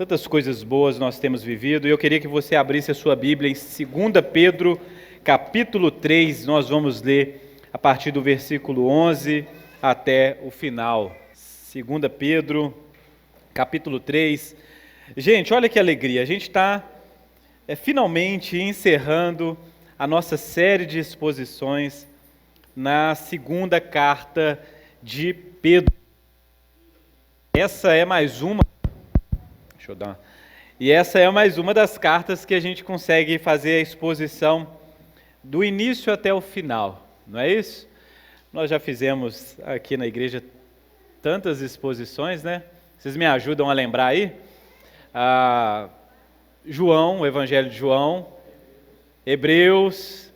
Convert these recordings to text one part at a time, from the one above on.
Tantas coisas boas nós temos vivido, e eu queria que você abrisse a sua Bíblia em 2 Pedro, capítulo 3, nós vamos ler a partir do versículo 11 até o final. 2 Pedro, capítulo 3. Gente, olha que alegria, a gente está finalmente encerrando a nossa série de exposições na segunda carta de Pedro. Essa é mais uma das cartas que a gente consegue fazer a exposição do início até o final, não é isso? Nós já fizemos aqui na igreja tantas exposições, né? Vocês me ajudam a lembrar aí? João, o Evangelho de João, Hebreus,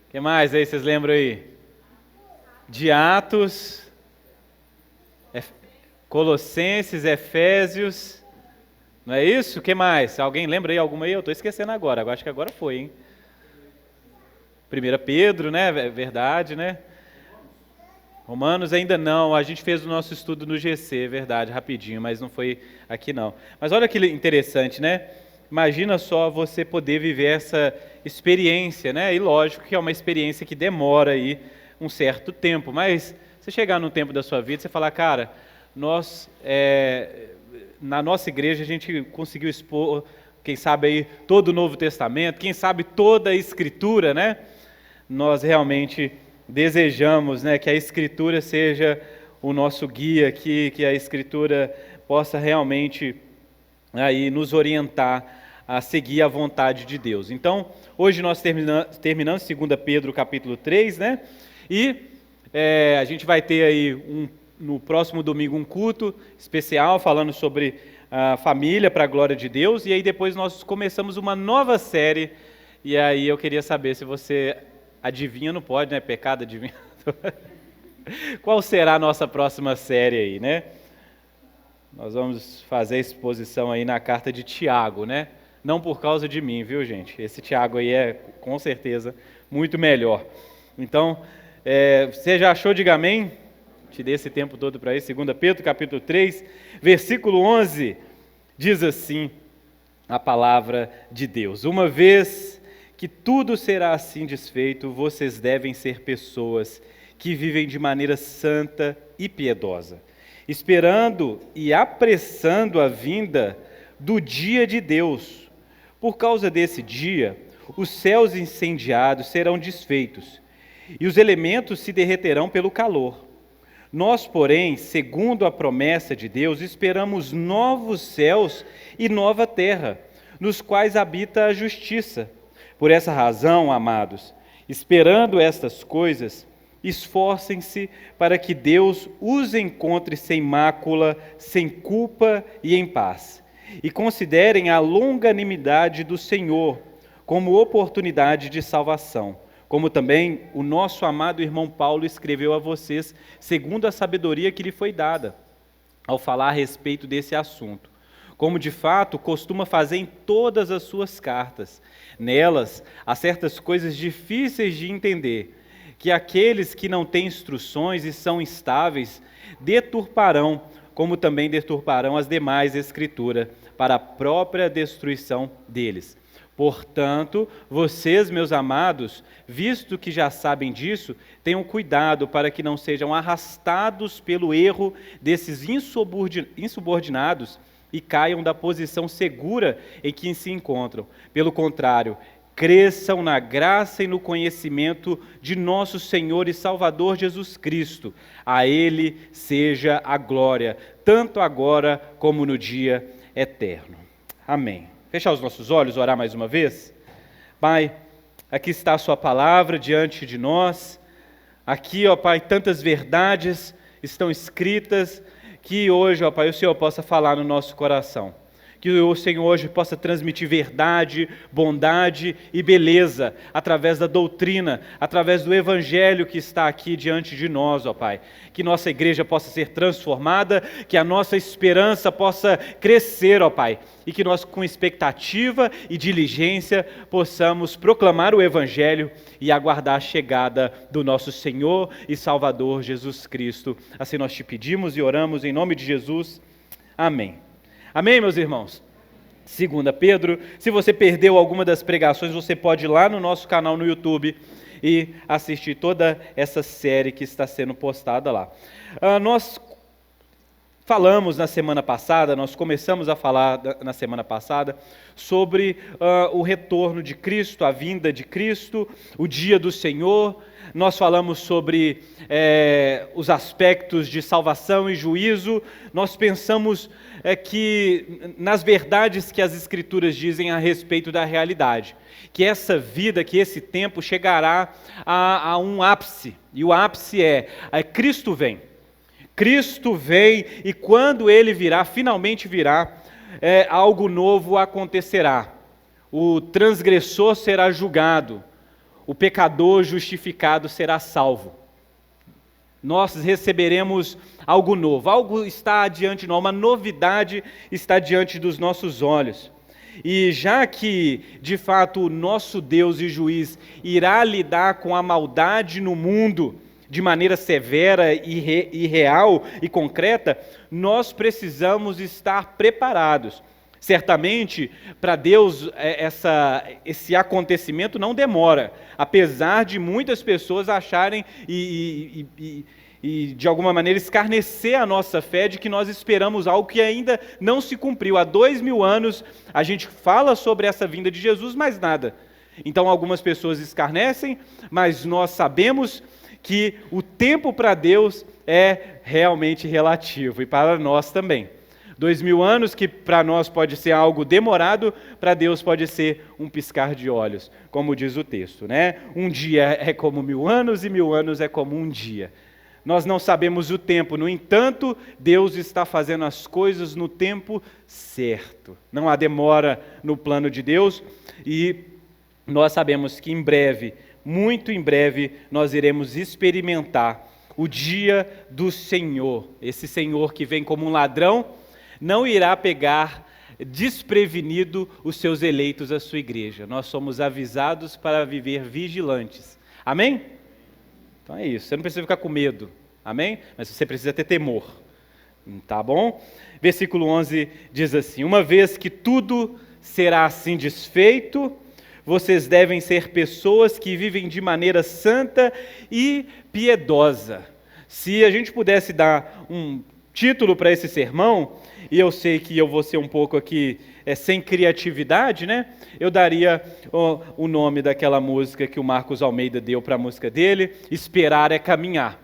o que mais aí vocês lembram aí? De Atos, Colossenses, Efésios, não é isso? O que mais? Alguém lembra aí alguma aí? Eu estou esquecendo agora, acho que agora foi, hein? 1 Pedro, né? Verdade, né? Romanos ainda não, a gente fez o nosso estudo no GC, verdade, rapidinho, mas não foi aqui não. Mas olha que interessante, né? Imagina só você poder viver essa experiência, né? E lógico que é uma experiência que demora aí um certo tempo, mas você chegar num tempo da sua vida, você falar, cara, nós, na nossa igreja a gente conseguiu expor, quem sabe aí, todo o Novo Testamento, quem sabe toda a Escritura, né? Nós realmente desejamos, né, que a Escritura seja o nosso guia, que a Escritura possa realmente aí nos orientar a seguir a vontade de Deus. Então, hoje nós terminamos 2 Pedro capítulo 3, né? E a gente vai ter aí no próximo domingo um culto especial falando sobre a família para a glória de Deus, e aí depois nós começamos uma nova série, e aí eu queria saber se você adivinha, não pode, né? Pecado adivinha. Qual será a nossa próxima série aí, né? Nós vamos fazer a exposição aí na carta de Tiago, né? Não por causa de mim, viu, gente? Esse Tiago aí é, com certeza, muito melhor. Então, você já achou? Diga amém. Te dei esse tempo todo para isso. 2 Pedro, capítulo 3, versículo 11, diz assim a palavra de Deus. Uma vez que tudo será assim desfeito, vocês devem ser pessoas que vivem de maneira santa e piedosa, esperando e apressando a vinda do dia de Deus. Por causa desse dia, os céus incendiados serão desfeitos, e os elementos se derreterão pelo calor. Nós, porém, segundo a promessa de Deus, esperamos novos céus e nova terra, nos quais habita a justiça. Por essa razão, amados, esperando estas coisas, esforcem-se para que Deus os encontre sem mácula, sem culpa e em paz. E considerem a longanimidade do Senhor como oportunidade de salvação, como também o nosso amado irmão Paulo escreveu a vocês, segundo a sabedoria que lhe foi dada, ao falar a respeito desse assunto, como de fato costuma fazer em todas as suas cartas. Nelas há certas coisas difíceis de entender, que aqueles que não têm instruções e são instáveis deturparão, como também deturparão as demais escrituras, para a própria destruição deles. Portanto, vocês, meus amados, visto que já sabem disso, tenham cuidado para que não sejam arrastados pelo erro desses insubordinados e caiam da posição segura em que se encontram. Pelo contrário, cresçam na graça e no conhecimento de nosso Senhor e Salvador Jesus Cristo. A Ele seja a glória, tanto agora como no dia eterno. Amém. Fechar os nossos olhos, orar mais uma vez? Pai, aqui está a sua palavra diante de nós. Aqui, ó Pai, tantas verdades estão escritas que hoje, ó Pai, o Senhor possa falar no nosso coração. Que o Senhor hoje possa transmitir verdade, bondade e beleza através da doutrina, através do Evangelho que está aqui diante de nós, ó Pai. Que nossa igreja possa ser transformada, que a nossa esperança possa crescer, ó Pai. E que nós, com expectativa e diligência, possamos proclamar o Evangelho e aguardar a chegada do nosso Senhor e Salvador Jesus Cristo. Assim nós te pedimos e oramos em nome de Jesus. Amém. Amém, meus irmãos? 2 Pedro, se você perdeu alguma das pregações, você pode ir lá no nosso canal no YouTube e assistir toda essa série que está sendo postada lá. Nós falamos na semana passada, nós começamos a falar na semana passada sobre o retorno de Cristo, a vinda de Cristo, o dia do Senhor. Nós falamos sobre os aspectos de salvação e juízo. Nós pensamos que nas verdades que as Escrituras dizem a respeito da realidade, que essa vida, que esse tempo chegará a um ápice, e o ápice é Cristo vem. Cristo vem e quando Ele virá, finalmente virá, algo novo acontecerá. O transgressor será julgado, o pecador justificado será salvo. Nós receberemos algo novo, algo está diante de nós, uma novidade está diante dos nossos olhos. E já que, de fato, o nosso Deus e juiz irá lidar com a maldade no mundo, de maneira severa e real e concreta, nós precisamos estar preparados. Certamente, para Deus, esse acontecimento não demora, apesar de muitas pessoas acharem e de alguma maneira escarnecer a nossa fé de que nós esperamos algo que ainda não se cumpriu. Há 2000 anos a gente fala sobre essa vinda de Jesus, mas nada. Então algumas pessoas escarnecem, mas nós sabemos que o tempo para Deus é realmente relativo, e para nós também. 2000 anos, que para nós pode ser algo demorado, para Deus pode ser um piscar de olhos, como diz o texto, né? Um dia é como 1000 anos, e 1000 anos é como um dia. Nós não sabemos o tempo, no entanto, Deus está fazendo as coisas no tempo certo. Não há demora no plano de Deus, e nós sabemos que em breve, muito em breve, nós iremos experimentar o dia do Senhor. Esse Senhor que vem como um ladrão, não irá pegar desprevenido os seus eleitos, a sua igreja. Nós somos avisados para viver vigilantes. Amém? Então é isso, você não precisa ficar com medo. Amém? Mas você precisa ter temor. Tá bom? Versículo 11 diz assim: uma vez que tudo será assim desfeito, vocês devem ser pessoas que vivem de maneira santa e piedosa. Se a gente pudesse dar um título para esse sermão, e eu sei que eu vou ser um pouco aqui sem criatividade, né? Eu daria o nome daquela música que o Marcos Almeida deu para a música dele, Esperar é Caminhar.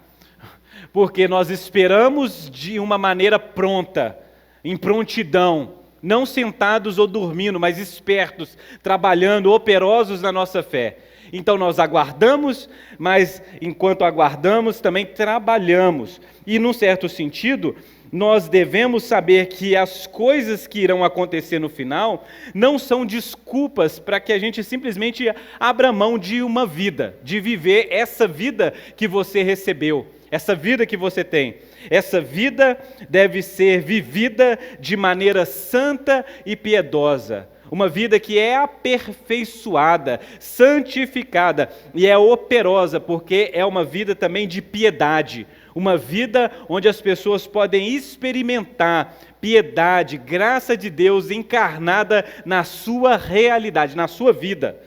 Porque nós esperamos de uma maneira pronta, em prontidão, não sentados ou dormindo, mas espertos, trabalhando, operosos na nossa fé. Então nós aguardamos, mas enquanto aguardamos, também trabalhamos. E num certo sentido, nós devemos saber que as coisas que irão acontecer no final não são desculpas para que a gente simplesmente abra mão de uma vida, de viver essa vida que você recebeu, essa vida que você tem. Essa vida deve ser vivida de maneira santa e piedosa. Uma vida que é aperfeiçoada, santificada e é operosa, porque é uma vida também de piedade. Uma vida onde as pessoas podem experimentar piedade, graça de Deus encarnada na sua realidade, na sua vida.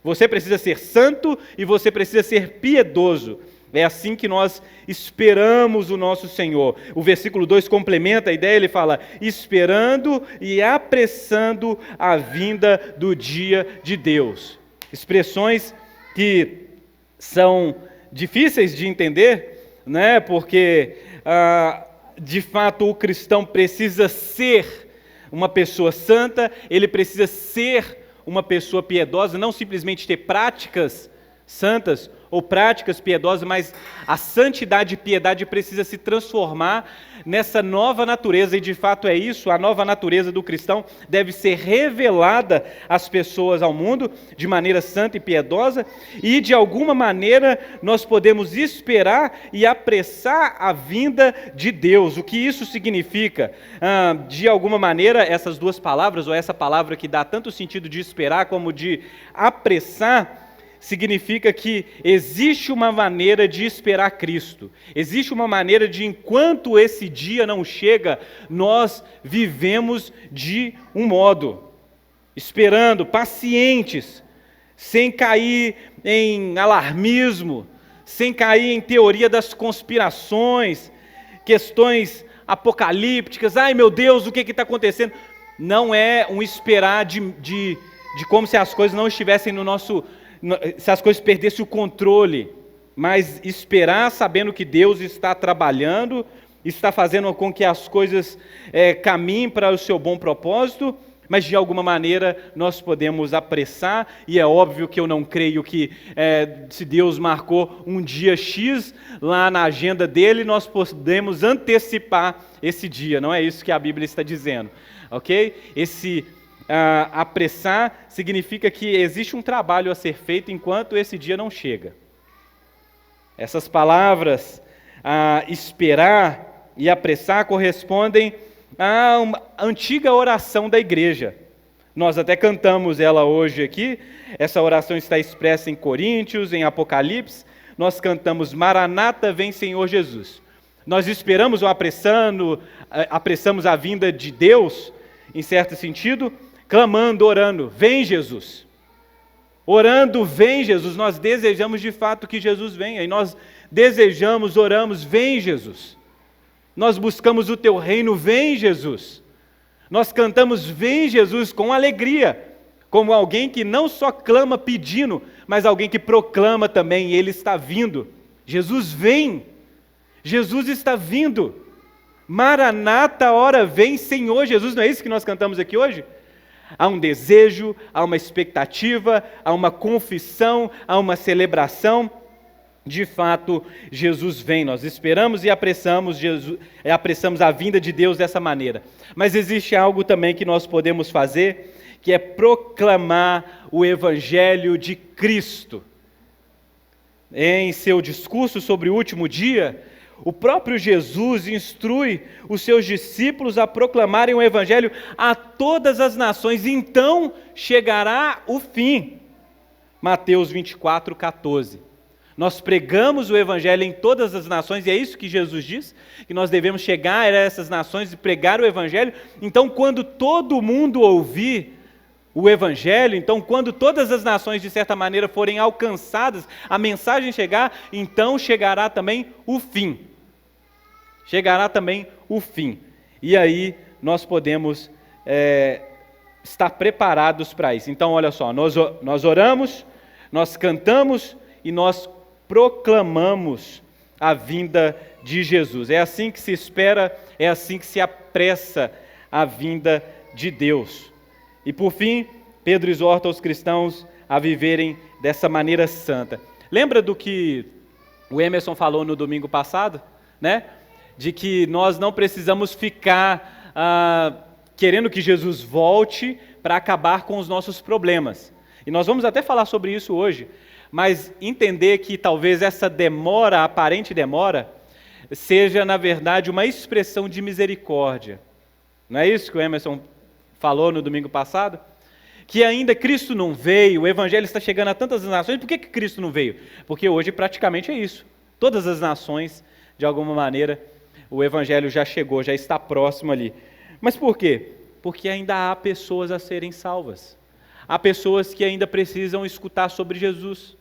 Você precisa ser santo e você precisa ser piedoso. É assim que nós esperamos o nosso Senhor. O versículo 2 complementa a ideia, ele fala: esperando e apressando a vinda do dia de Deus. Expressões que são difíceis de entender, né? Porque, de fato, o cristão precisa ser uma pessoa santa, ele precisa ser uma pessoa piedosa, não simplesmente ter práticas santas ou práticas piedosas, mas a santidade e piedade precisa se transformar nessa nova natureza, e de fato é isso, a nova natureza do cristão deve ser revelada às pessoas, ao mundo, de maneira santa e piedosa, e de alguma maneira nós podemos esperar e apressar a vinda de Deus. O que isso significa? De alguma maneira, essas duas palavras, ou essa palavra que dá tanto sentido de esperar como de apressar, significa que existe uma maneira de esperar Cristo. Existe uma maneira de, enquanto esse dia não chega, nós vivemos de um modo, esperando, pacientes, sem cair em alarmismo, sem cair em teoria das conspirações, questões apocalípticas. Ai meu Deus, o que está acontecendo? Não é um esperar de como se as coisas não estivessem no nosso... se as coisas perdessem o controle, mas esperar sabendo que Deus está trabalhando, está fazendo com que as coisas caminhem para o seu bom propósito, mas de alguma maneira nós podemos apressar, e é óbvio que eu não creio que se Deus marcou um dia X lá na agenda dele, nós podemos antecipar esse dia, não é isso que a Bíblia está dizendo, ok? Apressar significa que existe um trabalho a ser feito enquanto esse dia não chega. Essas palavras, esperar e apressar, correspondem a uma antiga oração da igreja. Nós até cantamos ela hoje aqui. Essa oração está expressa em Coríntios, em Apocalipse. Nós cantamos: Maranata, vem Senhor Jesus. Nós esperamos ou apressamos a vinda de Deus, em certo sentido, clamando, orando: vem Jesus. Orando, vem Jesus. Nós desejamos de fato que Jesus venha, e nós desejamos, oramos: vem Jesus. Nós buscamos o teu reino, vem Jesus. Nós cantamos vem Jesus com alegria, como alguém que não só clama pedindo, mas alguém que proclama também, ele está vindo. Jesus vem, Jesus está vindo. Maranata, ora vem Senhor Jesus. Não é isso que nós cantamos aqui hoje? Há um desejo, há uma expectativa, há uma confissão, há uma celebração. De fato, Jesus vem, nós esperamos e apressamos a vinda de Deus dessa maneira. Mas existe algo também que nós podemos fazer, que é proclamar o Evangelho de Cristo. Em seu discurso sobre o último dia, o próprio Jesus instrui os seus discípulos a proclamarem o Evangelho a todas as nações, então chegará o fim. Mateus 24, 14. Nós pregamos o Evangelho em todas as nações, e é isso que Jesus diz, que nós devemos chegar a essas nações e pregar o Evangelho. Então, quando todo mundo ouvir o Evangelho, então quando todas as nações, de certa maneira, forem alcançadas, a mensagem chegar, então chegará também o fim. Chegará também o fim. E aí nós podemos estar preparados para isso. Então, olha só, nós oramos, nós cantamos e nós proclamamos a vinda de Jesus. É assim que se espera, é assim que se apressa a vinda de Deus. E por fim, Pedro exorta os cristãos a viverem dessa maneira santa. Lembra do que o Emerson falou no domingo passado, né? De que nós não precisamos ficar querendo que Jesus volte para acabar com os nossos problemas. E nós vamos até falar sobre isso hoje, mas entender que talvez essa demora, aparente demora, seja na verdade uma expressão de misericórdia. Não é isso que o Emerson falou no domingo passado? Que ainda Cristo não veio, o Evangelho está chegando a tantas nações. Por que Cristo não veio? Porque hoje praticamente é isso. Todas as nações, de alguma maneira, o Evangelho já chegou, já está próximo ali. Mas por quê? Porque ainda há pessoas a serem salvas. Há pessoas que ainda precisam escutar sobre Jesus.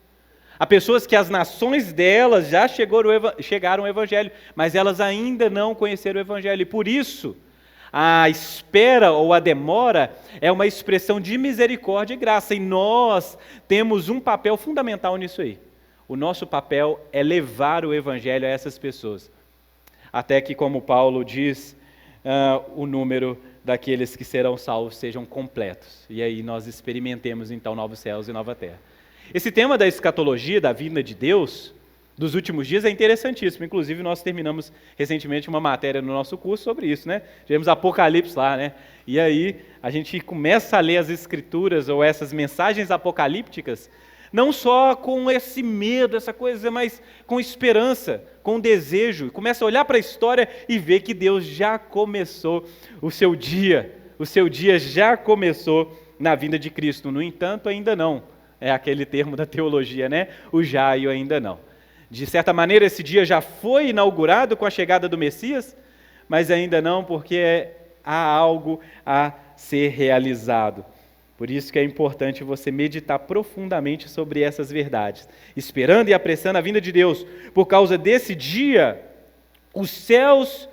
Há pessoas que as nações delas já chegaram ao Evangelho, mas elas ainda não conheceram o Evangelho. E por isso, a espera ou a demora é uma expressão de misericórdia e graça. E nós temos um papel fundamental nisso aí. O nosso papel é levar o Evangelho a essas pessoas. Até que, como Paulo diz, o número daqueles que serão salvos sejam completos. E aí nós experimentemos então novos céus e nova terra. Esse tema da escatologia, da vinda de Deus, dos últimos dias, é interessantíssimo. Inclusive, nós terminamos recentemente uma matéria no nosso curso sobre isso, né? Tivemos Apocalipse lá, né? E aí, a gente começa a ler as Escrituras, ou essas mensagens apocalípticas, não só com esse medo, essa coisa, mas com esperança, com desejo. E começa a olhar para a história e ver que Deus já começou o seu dia já começou na vinda de Cristo. No entanto, ainda não. É aquele termo da teologia, né? O já e o ainda não. De certa maneira, esse dia já foi inaugurado com a chegada do Messias, mas ainda não, porque há algo a ser realizado. Por isso que é importante você meditar profundamente sobre essas verdades, esperando e apressando a vinda de Deus. Por causa desse dia, os céus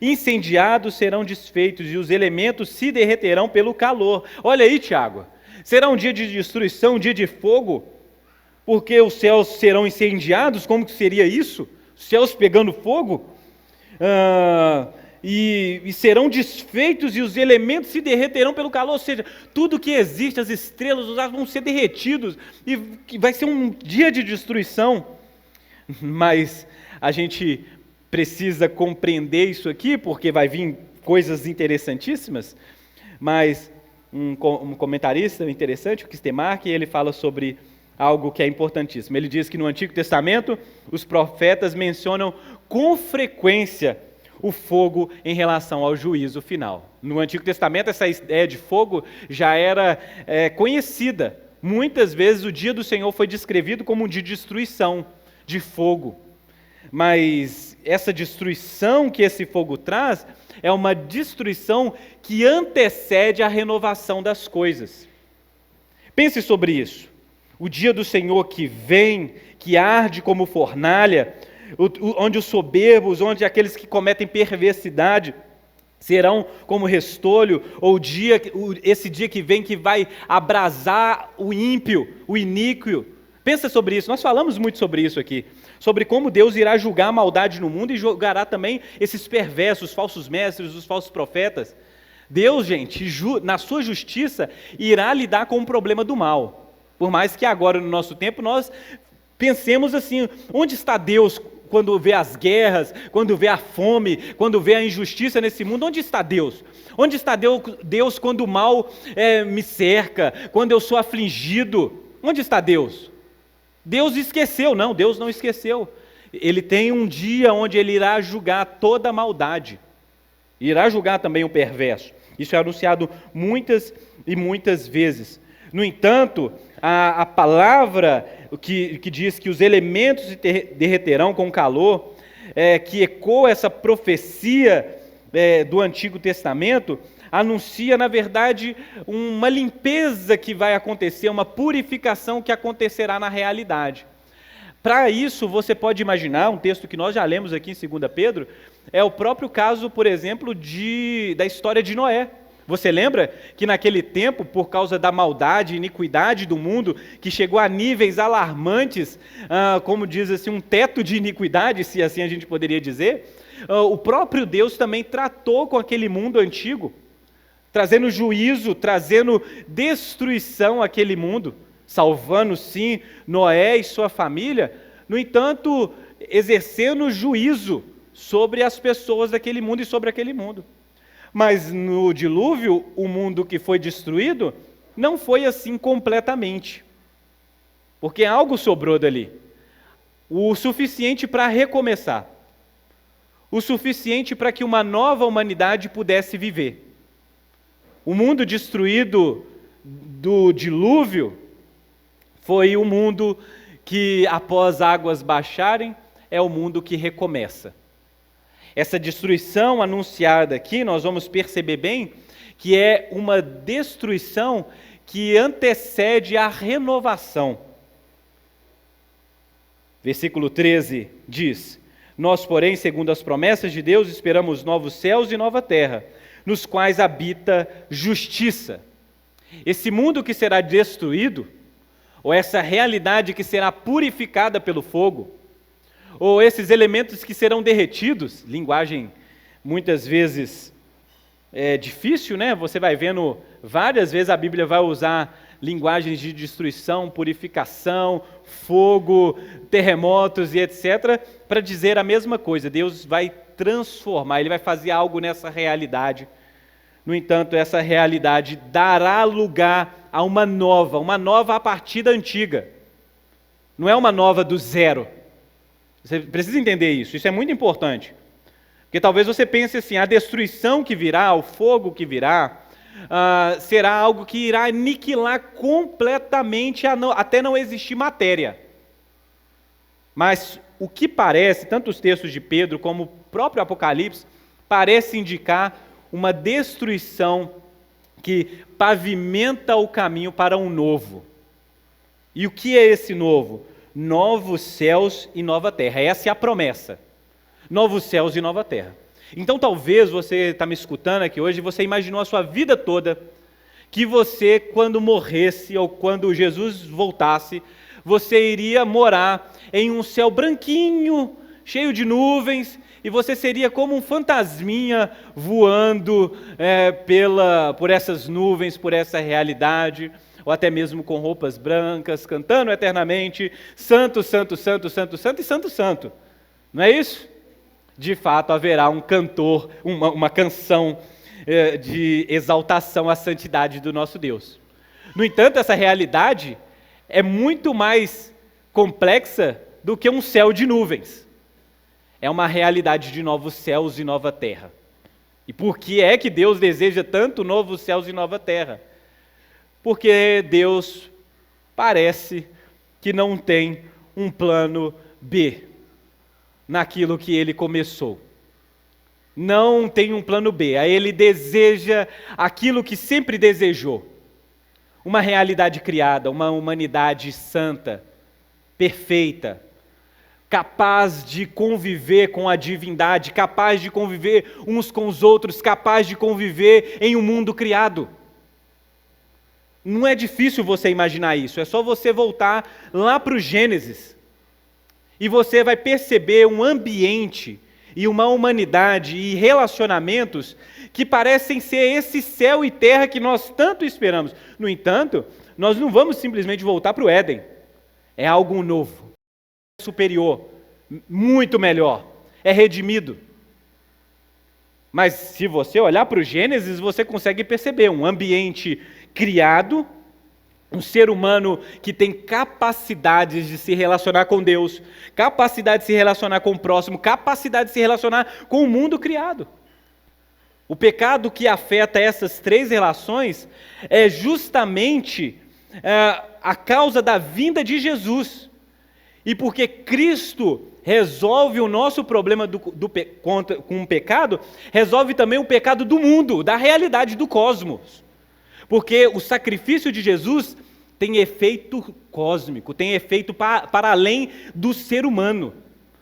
incendiados serão desfeitos e os elementos se derreterão pelo calor. Olha aí, Tiago, será um dia de destruição, um dia de fogo, porque os céus serão incendiados? Como que seria isso? Os céus pegando fogo? E serão desfeitos e os elementos se derreterão pelo calor, ou seja, tudo que existe, as estrelas, os astros vão ser derretidos, e vai ser um dia de destruição. Mas a gente precisa compreender isso aqui, porque vai vir coisas interessantíssimas. Mas um comentarista interessante, o Kistemark, ele fala sobre algo que é importantíssimo. Ele diz que no Antigo Testamento, os profetas mencionam com frequência o fogo em relação ao juízo final. No Antigo Testamento, essa ideia de fogo já era conhecida. Muitas vezes o dia do Senhor foi descrevido como um dia de destruição, de fogo. Mas essa destruição que esse fogo traz é uma destruição que antecede a renovação das coisas. Pense sobre isso. O dia do Senhor que vem, que arde como fornalha, onde os soberbos, onde aqueles que cometem perversidade serão como restolho, ou esse dia que vem que vai abrasar o ímpio, o iníquo. Pensa sobre isso, nós falamos muito sobre isso aqui, sobre como Deus irá julgar a maldade no mundo e julgará também esses perversos, os falsos mestres, os falsos profetas. Deus, gente, na sua justiça, irá lidar com o problema do mal. Por mais que agora, no nosso tempo, nós pensemos assim, onde está Deus quando vê as guerras, quando vê a fome, quando vê a injustiça nesse mundo? Onde está Deus? Onde está Deus quando o mal me cerca, quando eu sou afligido? Onde está Deus? Deus esqueceu. Não, Deus não esqueceu. Ele tem um dia onde Ele irá julgar toda a maldade. Irá julgar também o perverso. Isso é anunciado muitas e muitas vezes. No entanto, a palavra que diz que os elementos se derreterão com calor, que ecoa essa profecia do Antigo Testamento, anuncia, na verdade, uma limpeza que vai acontecer, uma purificação que acontecerá na realidade. Para isso, você pode imaginar, um texto que nós já lemos aqui em 2 Pedro, é o próprio caso, por exemplo, da história de Noé. Você lembra que naquele tempo, por causa da maldade e iniquidade do mundo, que chegou a níveis alarmantes, como diz assim, um teto de iniquidade, se assim a gente poderia dizer, o próprio Deus também tratou com aquele mundo antigo, trazendo juízo, trazendo destruição àquele mundo, salvando sim Noé e sua família, no entanto, exercendo juízo sobre as pessoas daquele mundo e sobre aquele mundo. Mas no dilúvio, o mundo que foi destruído não foi assim completamente, porque algo sobrou dali, o suficiente para recomeçar, o suficiente para que uma nova humanidade pudesse viver. O mundo destruído do dilúvio foi o mundo que, após águas baixarem, é o mundo que recomeça. Essa destruição anunciada aqui, nós vamos perceber bem que é uma destruição que antecede a renovação. Versículo 13 diz: Nós, porém, segundo as promessas de Deus, esperamos novos céus e nova terra, nos quais habita justiça. Esse mundo que será destruído, ou essa realidade que será purificada pelo fogo, ou esses elementos que serão derretidos, linguagem muitas vezes difícil, né? Você vai vendo várias vezes a Bíblia vai usar linguagens de destruição, purificação, fogo, terremotos e etc., para dizer a mesma coisa. Deus vai transformar, Ele vai fazer algo nessa realidade. No entanto, essa realidade dará lugar a uma nova a partir da antiga. Não é uma nova do zero. Você precisa entender isso é muito importante. Porque talvez você pense assim, a destruição que virá, o fogo que virá, será algo que irá aniquilar completamente até não existir matéria. Mas o que parece, tanto os textos de Pedro como o próprio Apocalipse, parece indicar uma destruição que pavimenta o caminho para um novo. E o que é esse novo? Novos céus e nova terra. Essa é a promessa. Novos céus e nova terra. Então talvez você está me escutando aqui hoje, você imaginou a sua vida toda que você, quando morresse ou quando Jesus voltasse, você iria morar em um céu branquinho, cheio de nuvens, e você seria como um fantasminha voando por essas nuvens, por essa realidade, ou até mesmo com roupas brancas, cantando eternamente, santo, santo, santo, santo, santo e santo, santo. Não é isso? De fato, haverá um cantor, uma canção de exaltação à santidade do nosso Deus. No entanto, essa realidade é muito mais complexa do que um céu de nuvens. É uma realidade de novos céus e nova terra. E por que é que Deus deseja tanto novos céus e nova terra? Porque Deus parece que não tem um plano B naquilo que Ele começou. Não tem um plano B. Aí Ele deseja aquilo que sempre desejou. Uma realidade criada, uma humanidade santa, perfeita, capaz de conviver com a divindade, capaz de conviver uns com os outros, capaz de conviver em um mundo criado. Não é difícil você imaginar isso, é só você voltar lá para o Gênesis e você vai perceber um ambiente e uma humanidade e relacionamentos que parecem ser esse céu e terra que nós tanto esperamos. No entanto, nós não vamos simplesmente voltar para o Éden. É algo novo, superior, muito melhor, é redimido. Mas se você olhar para o Gênesis, você consegue perceber um ambiente criado, um ser humano que tem capacidades de se relacionar com Deus, capacidade de se relacionar com o próximo, capacidade de se relacionar com o mundo criado. O pecado que afeta essas três relações é justamente a causa da vinda de Jesus. E porque Cristo resolve o nosso problema com o pecado, resolve também o pecado do mundo, da realidade do cosmos. Porque o sacrifício de Jesus tem efeito cósmico, tem efeito para além do ser humano.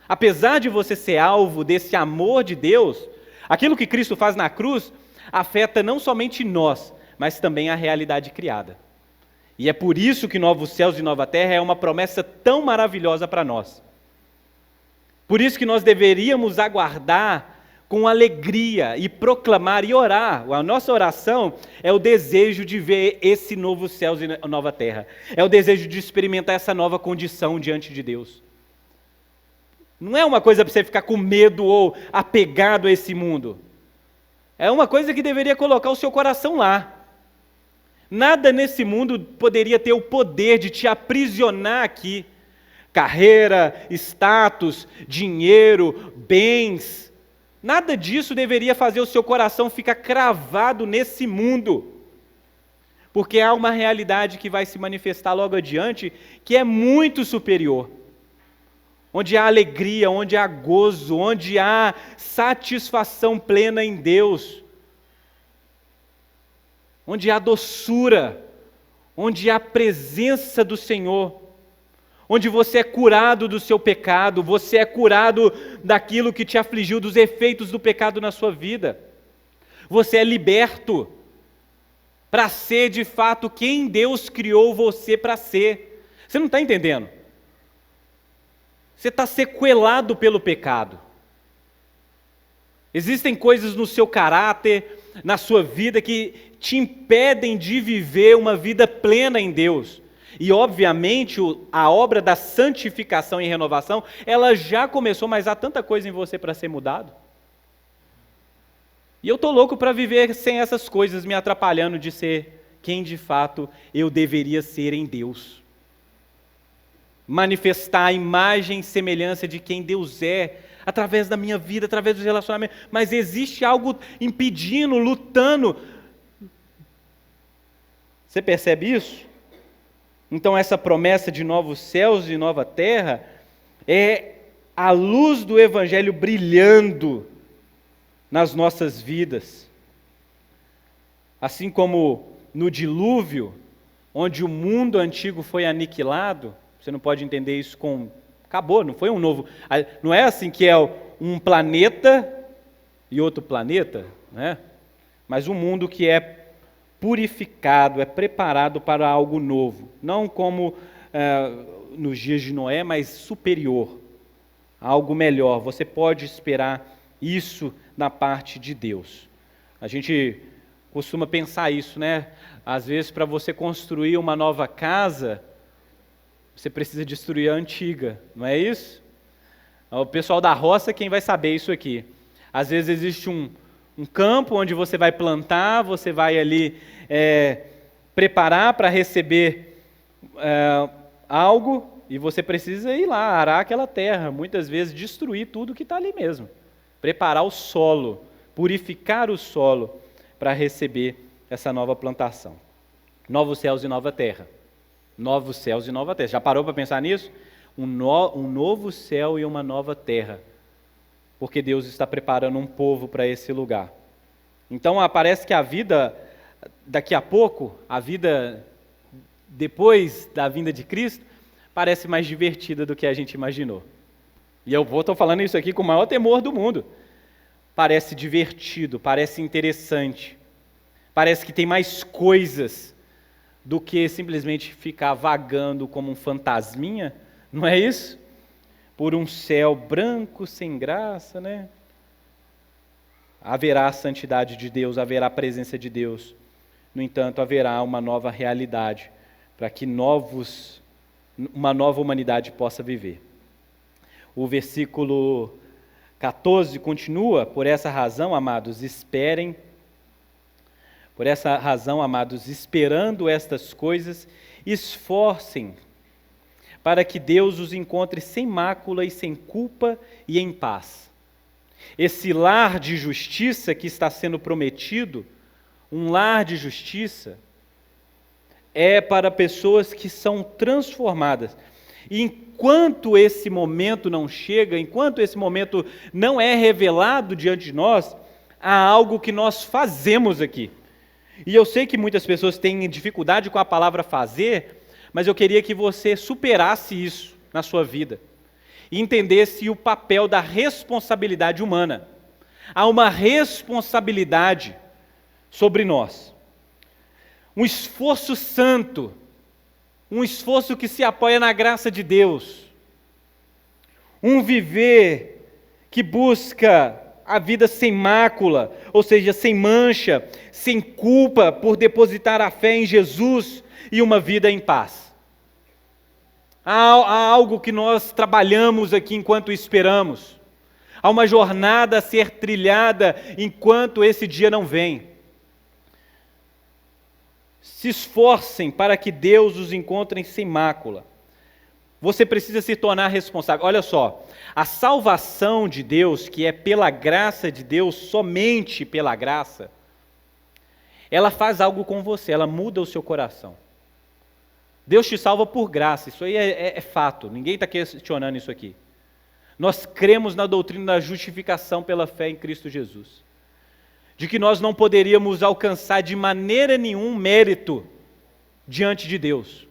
Apesar de você ser alvo desse amor de Deus, aquilo que Cristo faz na cruz afeta não somente nós, mas também a realidade criada. E é por isso que novos céus e nova terra é uma promessa tão maravilhosa para nós. Por isso que nós deveríamos aguardar com alegria e proclamar e orar. A nossa oração é o desejo de ver esse novo céu e nova terra. É o desejo de experimentar essa nova condição diante de Deus. Não é uma coisa para você ficar com medo ou apegado a esse mundo. É uma coisa que deveria colocar o seu coração lá. Nada nesse mundo poderia ter o poder de te aprisionar aqui. Carreira, status, dinheiro, bens. Nada disso deveria fazer o seu coração ficar cravado nesse mundo. Porque há uma realidade que vai se manifestar logo adiante que é muito superior. Onde há alegria, onde há gozo, onde há satisfação plena em Deus. Onde há doçura, onde há presença do Senhor. Onde você é curado do seu pecado, você é curado daquilo que te afligiu, dos efeitos do pecado na sua vida. Você é liberto para ser de fato quem Deus criou você para ser. Você não está entendendo? Você está sequelado pelo pecado. Existem coisas no seu caráter, na sua vida, que te impedem de viver uma vida plena em Deus. E, obviamente, a obra da santificação e renovação, ela já começou, mas há tanta coisa em você para ser mudado. E eu estou louco para viver sem essas coisas me atrapalhando de ser quem, de fato, eu deveria ser em Deus. Manifestar a imagem e semelhança de quem Deus é, através da minha vida, através dos relacionamentos. Mas existe algo impedindo, lutando, Você percebe isso? Então essa promessa de novos céus e nova terra é a luz do Evangelho brilhando nas nossas vidas. Assim como no dilúvio, onde o mundo antigo foi aniquilado, você não pode entender isso com... Acabou, não foi um novo... Não é assim que é um planeta e outro planeta, né? Mas um mundo que é purificado, é preparado para algo novo. Não como nos dias de Noé, mas superior, algo melhor. Você pode esperar isso na parte de Deus. A gente costuma pensar isso, né? Às vezes, para você construir uma nova casa, você precisa destruir a antiga, não é isso? O pessoal da roça, quem vai saber isso aqui? Às vezes existe um campo onde você vai plantar, você vai ali preparar para receber algo, e você precisa ir lá, arar aquela terra, muitas vezes destruir tudo que está ali mesmo. Preparar o solo, purificar o solo para receber essa nova plantação. Novos céus e nova terra. Novos céus e nova terra. Já parou para pensar nisso? Um novo céu e uma nova terra. Porque Deus está preparando um povo para esse lugar. Então parece que a vida, daqui a pouco, a vida depois da vinda de Cristo, parece mais divertida do que a gente imaginou. E eu estou falando isso aqui com o maior temor do mundo. Parece divertido, parece interessante. Parece que tem mais coisas do que simplesmente ficar vagando como um fantasminha, não é isso? Por um céu branco, sem graça, né? Haverá a santidade de Deus, haverá a presença de Deus. No entanto, haverá uma nova realidade para que uma nova humanidade possa viver. O versículo 14 continua: por essa razão, amados, esperem. Por essa razão, amados, esperando estas coisas, esforcem para que Deus os encontre sem mácula e sem culpa e em paz. Esse lar de justiça que está sendo prometido, um lar de justiça, é para pessoas que são transformadas. E enquanto esse momento não chega, enquanto esse momento não é revelado diante de nós, há algo que nós fazemos aqui. E eu sei que muitas pessoas têm dificuldade com a palavra fazer, mas eu queria que você superasse isso na sua vida e entendesse o papel da responsabilidade humana. Há uma responsabilidade sobre nós. Um esforço santo, um esforço que se apoia na graça de Deus. Um viver que busca a vida sem mácula, ou seja, sem mancha, sem culpa, por depositar a fé em Jesus e uma vida em paz. Há algo que nós trabalhamos aqui enquanto esperamos. Há uma jornada a ser trilhada enquanto esse dia não vem. Se esforcem para que Deus os encontre sem mácula. Você precisa se tornar responsável. Olha só, a salvação de Deus, que é pela graça de Deus, somente pela graça, ela faz algo com você, ela muda o seu coração. Deus te salva por graça, isso aí é fato, ninguém está questionando isso aqui. Nós cremos na doutrina da justificação pela fé em Cristo Jesus. De que nós não poderíamos alcançar de maneira nenhum mérito diante de Deus.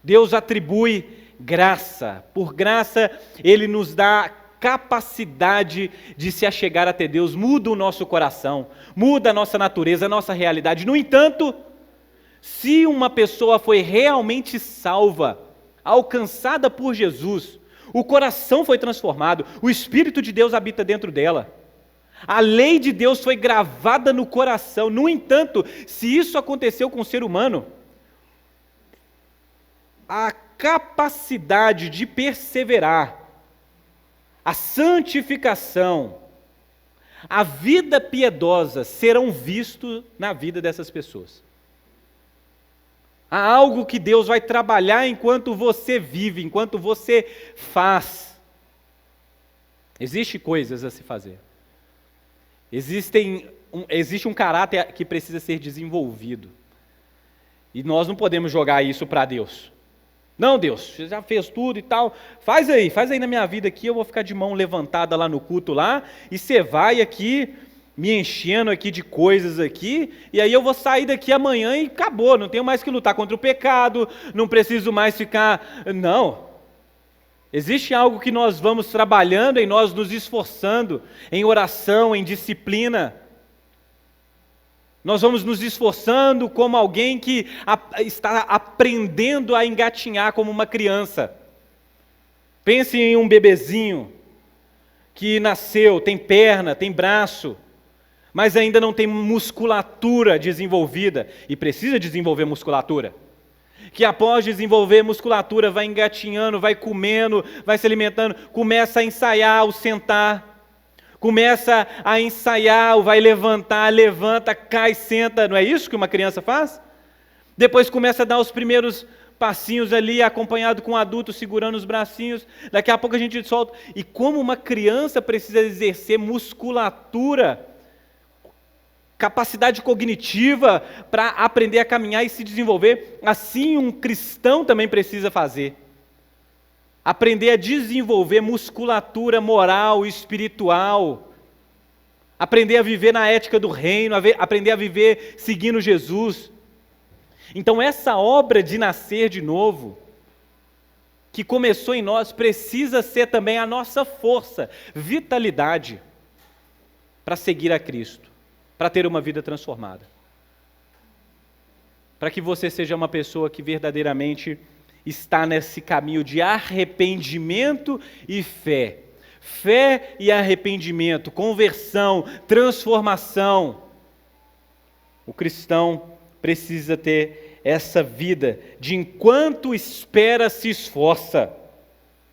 Deus atribui graça. Por graça, Ele nos dá capacidade de se achegar até Deus, muda o nosso coração, muda a nossa natureza, a nossa realidade. No entanto, se uma pessoa foi realmente salva, alcançada por Jesus, o coração foi transformado, o Espírito de Deus habita dentro dela. A lei de Deus foi gravada no coração. No entanto, se isso aconteceu com o ser humano, a capacidade de perseverar, a santificação, a vida piedosa serão vistos na vida dessas pessoas. Há algo que Deus vai trabalhar enquanto você vive, enquanto você faz. Existem coisas a se fazer. Existe um caráter que precisa ser desenvolvido. E nós não podemos jogar isso para Deus. Não, Deus, você já fez tudo e tal, faz aí na minha vida aqui, eu vou ficar de mão levantada lá no culto lá, e você vai aqui, me enchendo aqui de coisas aqui, e aí eu vou sair daqui amanhã e acabou, não tenho mais que lutar contra o pecado, não preciso mais ficar... Não. Existe algo que nós vamos trabalhando em nós, nos esforçando, em oração, em disciplina. Nós vamos nos esforçando como alguém que está aprendendo a engatinhar como uma criança. Pense em um bebezinho que nasceu, tem perna, tem braço, mas ainda não tem musculatura desenvolvida e precisa desenvolver musculatura. Que após desenvolver musculatura vai engatinhando, vai comendo, vai se alimentando, começa a ensaiar o sentar. Começa a ensaiar, vai levantar, levanta, cai, senta, não é isso que uma criança faz? Depois começa a dar os primeiros passinhos ali, acompanhado com um adulto segurando os bracinhos, daqui a pouco a gente solta. E como uma criança precisa exercer musculatura, capacidade cognitiva para aprender a caminhar e se desenvolver, assim um cristão também precisa fazer. Aprender a desenvolver musculatura moral e espiritual, aprender a viver na ética do reino, aprender a viver seguindo Jesus. Então essa obra de nascer de novo, que começou em nós, precisa ser também a nossa força, vitalidade, para seguir a Cristo, para ter uma vida transformada. Para que você seja uma pessoa que verdadeiramente está nesse caminho de arrependimento e fé. Fé e arrependimento, conversão, transformação. O cristão precisa ter essa vida de enquanto espera, se esforça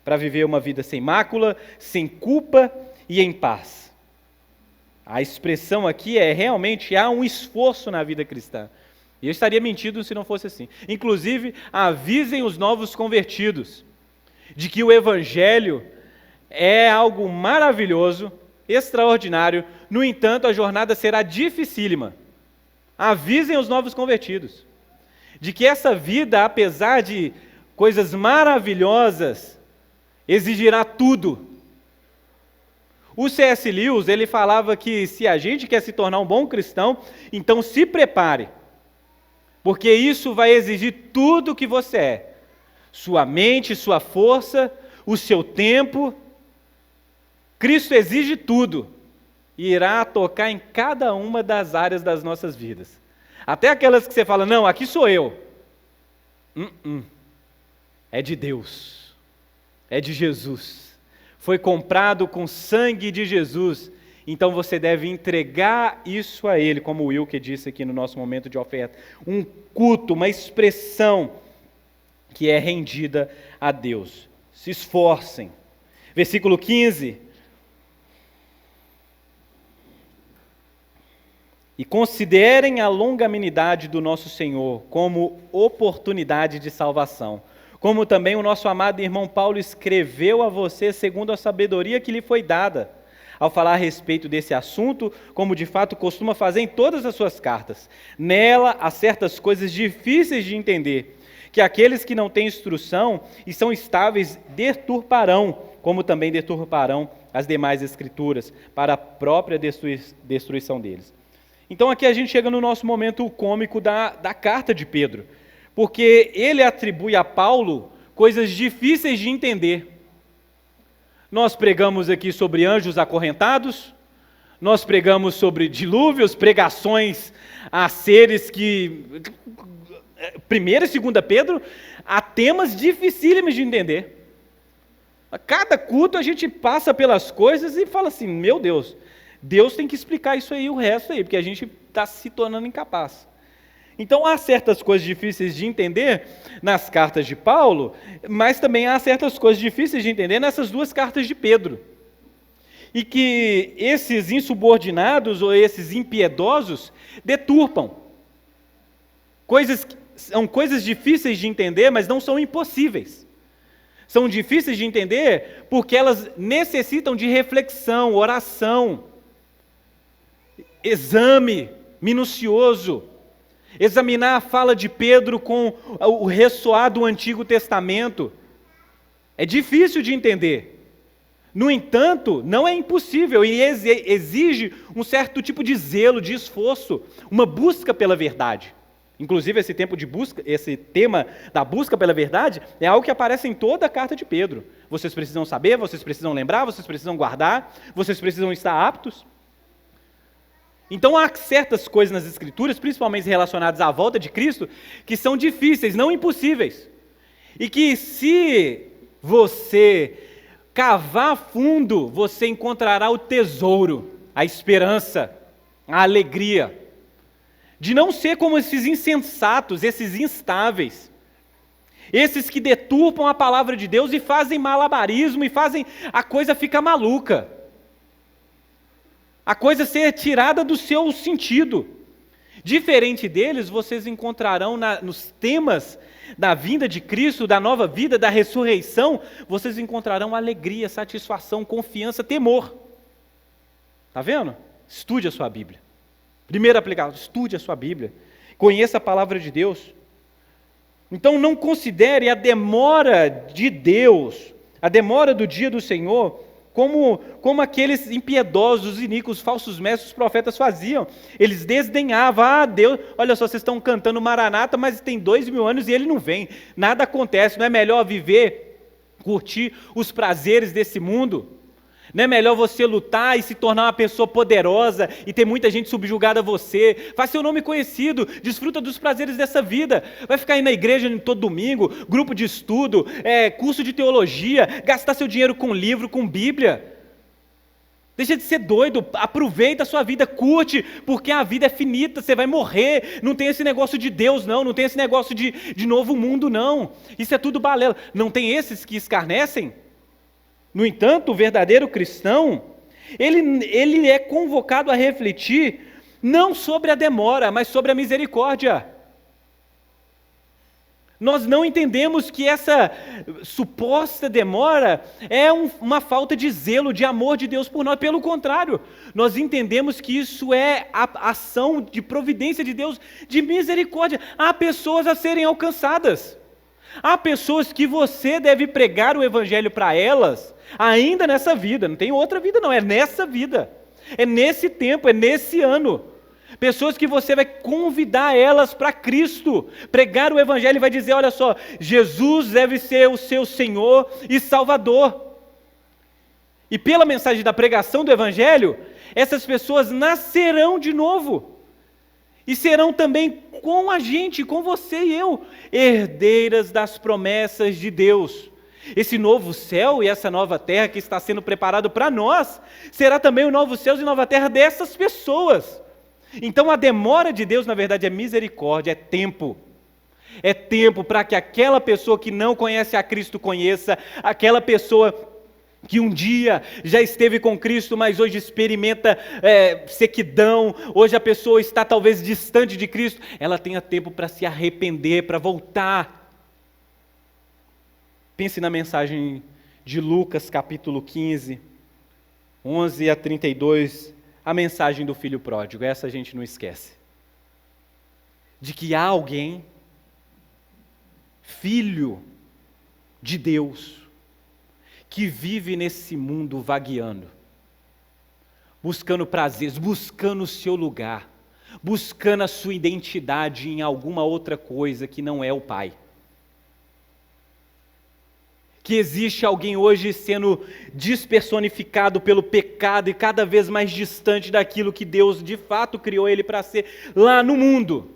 para viver uma vida sem mácula, sem culpa e em paz. A expressão aqui é realmente há um esforço na vida cristã. E eu estaria mentindo se não fosse assim. Inclusive, avisem os novos convertidos de que o Evangelho é algo maravilhoso, extraordinário, no entanto, a jornada será dificílima. Avisem os novos convertidos de que essa vida, apesar de coisas maravilhosas, exigirá tudo. O C.S. Lewis, ele falava que se a gente quer se tornar um bom cristão, então se prepare. Porque isso vai exigir tudo o que você é. Sua mente, sua força, o seu tempo. Cristo exige tudo. E irá tocar em cada uma das áreas das nossas vidas. Até aquelas que você fala, não, aqui sou eu. É de Deus. É de Jesus. Foi comprado com sangue de Jesus. Então você deve entregar isso a Ele, como o Wilke disse aqui no nosso momento de oferta. Um culto, uma expressão que é rendida a Deus. Se esforcem. Versículo 15. E considerem a longanimidade do nosso Senhor como oportunidade de salvação. Como também o nosso amado irmão Paulo escreveu a você segundo a sabedoria que lhe foi dada, ao falar a respeito desse assunto, como de fato costuma fazer em todas as suas cartas. Nela há certas coisas difíceis de entender, que aqueles que não têm instrução e são estáveis deturparão, como também deturparão as demais escrituras, para a própria destruição deles. Então aqui a gente chega no nosso momento cômico da carta de Pedro, porque ele atribui a Paulo coisas difíceis de entender. Nós pregamos aqui sobre anjos acorrentados, nós pregamos sobre dilúvios, pregações a seres que, 1 e 2 Pedro, há temas dificílimos de entender. A cada culto a gente passa pelas coisas e fala assim, meu Deus, Deus tem que explicar isso aí, o resto aí, porque a gente está se tornando incapaz. Então há certas coisas difíceis de entender nas cartas de Paulo, mas também há certas coisas difíceis de entender nessas duas cartas de Pedro. E que esses insubordinados ou esses impiedosos deturpam. São coisas difíceis de entender, mas não são impossíveis. São difíceis de entender porque elas necessitam de reflexão, oração, exame minucioso. examinar a fala de Pedro com o ressoar do Antigo Testamento. É difícil de entender. No entanto, não é impossível e exige um certo tipo de zelo, de esforço, uma busca pela verdade. Inclusive, esse tema da busca pela verdade é algo que aparece em toda a carta de Pedro. Vocês precisam saber, vocês precisam lembrar, vocês precisam guardar, vocês precisam estar aptos. Então há certas coisas nas Escrituras, principalmente relacionadas à volta de Cristo, que são difíceis, não impossíveis. E que se você cavar fundo, você encontrará o tesouro, a esperança, a alegria, de não ser como esses insensatos, esses instáveis, esses que deturpam a palavra de Deus e fazem malabarismo e fazem a coisa ficar maluca, a coisa ser tirada do seu sentido. Diferente deles, vocês encontrarão nos temas da vinda de Cristo, da nova vida, da ressurreição, vocês encontrarão alegria, satisfação, confiança, temor. Está vendo? Estude a sua Bíblia. Primeira aplicação, estude a sua Bíblia. Conheça a palavra de Deus. Então não considere a demora de Deus, a demora do dia do Senhor, como aqueles impiedosos, iníquos, falsos mestres, os profetas faziam. Eles desdenhavam, Deus, olha só, vocês estão cantando Maranata, mas tem 2000 anos e ele não vem, nada acontece, não é melhor viver, curtir os prazeres desse mundo? Não é melhor você lutar e se tornar uma pessoa poderosa e ter muita gente subjugada a você? Faz seu nome conhecido, desfruta dos prazeres dessa vida. Vai ficar aí na igreja todo domingo, grupo de estudo, curso de teologia, gastar seu dinheiro com livro, com Bíblia. Deixa de ser doido, aproveita a sua vida, curte, porque a vida é finita, você vai morrer. Não tem esse negócio de Deus não tem esse negócio de novo mundo não. Isso é tudo balela. Não tem esses que escarnecem? No entanto, o verdadeiro cristão, ele é convocado a refletir não sobre a demora, mas sobre a misericórdia. Nós não entendemos que essa suposta demora é uma falta de zelo, de amor de Deus por nós. Pelo contrário, nós entendemos que isso é a ação de providência de Deus, de misericórdia. Há pessoas a serem alcançadas. Há pessoas que você deve pregar o evangelho para elas, ainda nessa vida, não tem outra vida não, é nessa vida, é nesse tempo, é nesse ano. Pessoas que você vai convidar elas para Cristo, pregar o evangelho e vai dizer, olha só, Jesus deve ser o seu Senhor e Salvador. E pela mensagem da pregação do evangelho, essas pessoas nascerão de novo. E serão também com a gente, com você e eu, herdeiras das promessas de Deus. Esse novo céu e essa nova terra que está sendo preparado para nós, será também o novo céu e nova terra dessas pessoas. Então a demora de Deus, na verdade, é misericórdia, é tempo. É tempo para que aquela pessoa que não conhece a Cristo conheça, aquela pessoa que um dia já esteve com Cristo, mas hoje experimenta sequidão, hoje a pessoa está talvez distante de Cristo, ela tenha tempo para se arrepender, para voltar. Pense na mensagem de Lucas, capítulo 15, 11 a 32, a mensagem do filho pródigo, essa a gente não esquece. De que há alguém, filho de Deus, que vive nesse mundo vagueando, buscando prazeres, buscando o seu lugar, buscando a sua identidade em alguma outra coisa que não é o Pai. Que existe alguém hoje sendo despersonificado pelo pecado e cada vez mais distante daquilo que Deus de fato criou ele para ser lá no mundo.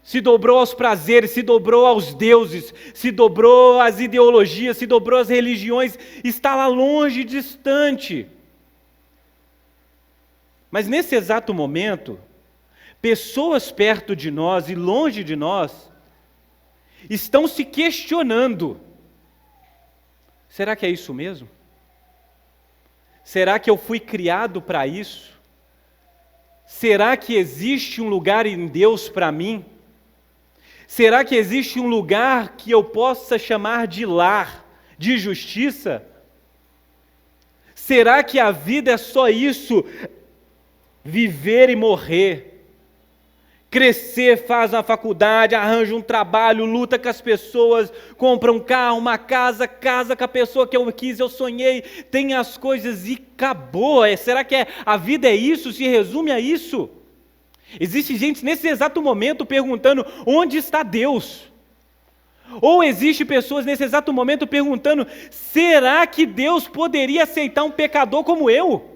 Se dobrou aos prazeres, se dobrou aos deuses, se dobrou às ideologias, se dobrou às religiões, está lá longe, distante. Mas nesse exato momento, pessoas perto de nós e longe de nós, estão se questionando, será que é isso mesmo? Será que eu fui criado para isso? Será que existe um lugar em Deus para mim? Será que existe um lugar que eu possa chamar de lar, de justiça? Será que a vida é só isso, viver e morrer? crescer, faz uma faculdade, arranja um trabalho, luta com as pessoas, compra um carro, uma casa, casa com a pessoa que eu quis, eu sonhei, tem as coisas e acabou. Será que a vida é isso? Se resume a isso? Existe gente nesse exato momento perguntando: onde está Deus? Ou existe pessoas nesse exato momento perguntando: será que Deus poderia aceitar um pecador como eu?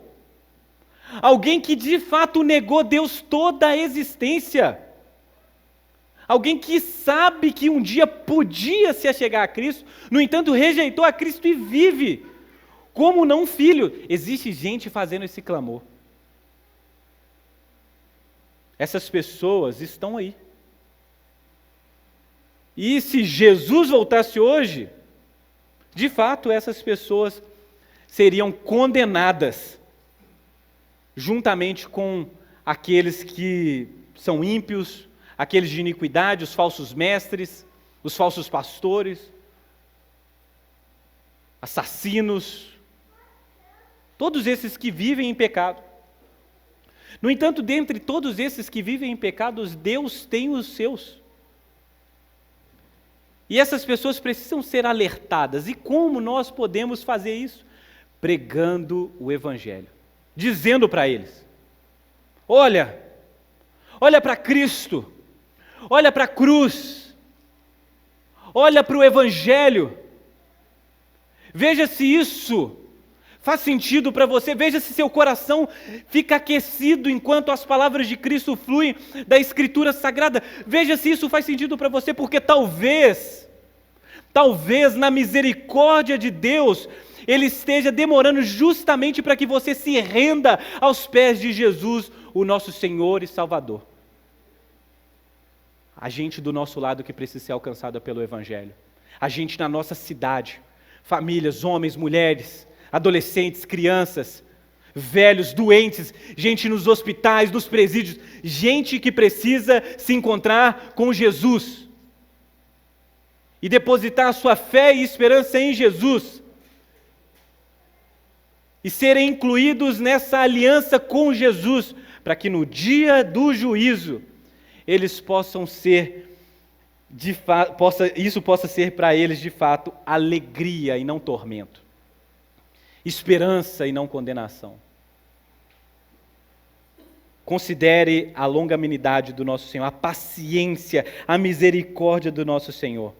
Alguém que de fato negou Deus toda a existência. Alguém que sabe que um dia podia se achegar a Cristo, no entanto rejeitou a Cristo e vive como não filho. Existe gente fazendo esse clamor. Essas pessoas estão aí. E se Jesus voltasse hoje, de fato essas pessoas seriam condenadas, juntamente com aqueles que são ímpios, aqueles de iniquidade, os falsos mestres, os falsos pastores, assassinos, todos esses que vivem em pecado. No entanto, dentre todos esses que vivem em pecados, Deus tem os seus. E essas pessoas precisam ser alertadas. E como nós podemos fazer isso? Pregando o Evangelho. Dizendo para eles: olha para Cristo, olha para a cruz, olha para o Evangelho, veja se isso faz sentido para você, veja se seu coração fica aquecido enquanto as palavras de Cristo fluem da Escritura Sagrada, veja se isso faz sentido para você, porque talvez na misericórdia de Deus, Ele esteja demorando justamente para que você se renda aos pés de Jesus, o nosso Senhor e Salvador. A gente do nosso lado que precisa ser alcançada pelo Evangelho. A gente na nossa cidade, famílias, homens, mulheres, adolescentes, crianças, velhos, doentes, gente nos hospitais, nos presídios, gente que precisa se encontrar com Jesus e depositar a sua fé e esperança em Jesus e serem incluídos nessa aliança com Jesus, para que no dia do juízo eles possam ser, isso possa ser para eles de fato alegria e não tormento, esperança e não condenação. Considere a longanimidade do nosso Senhor, a paciência, a misericórdia do nosso Senhor.